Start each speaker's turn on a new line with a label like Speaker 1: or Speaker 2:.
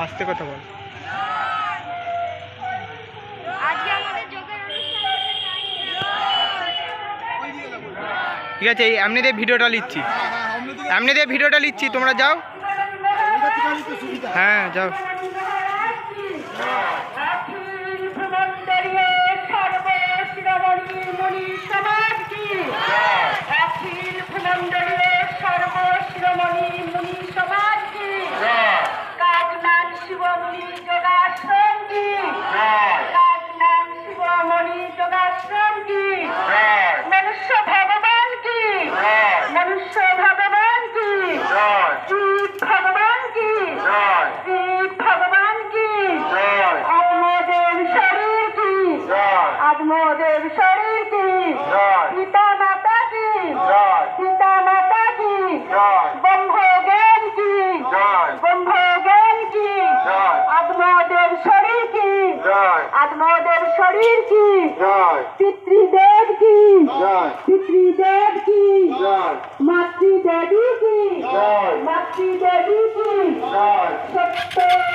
Speaker 1: আস্তে কথা বল। ঠিক আছে, এই এমনি দিয়ে ভিডিওটা নিচ্ছি, তোমরা যাও। হ্যাঁ যাও।
Speaker 2: आत्मदेव शरीर की पिता माता की ब्रह्म ज्ञान की आत्मदेव शरीर की पितृदेव की मातृदेवी की सत्य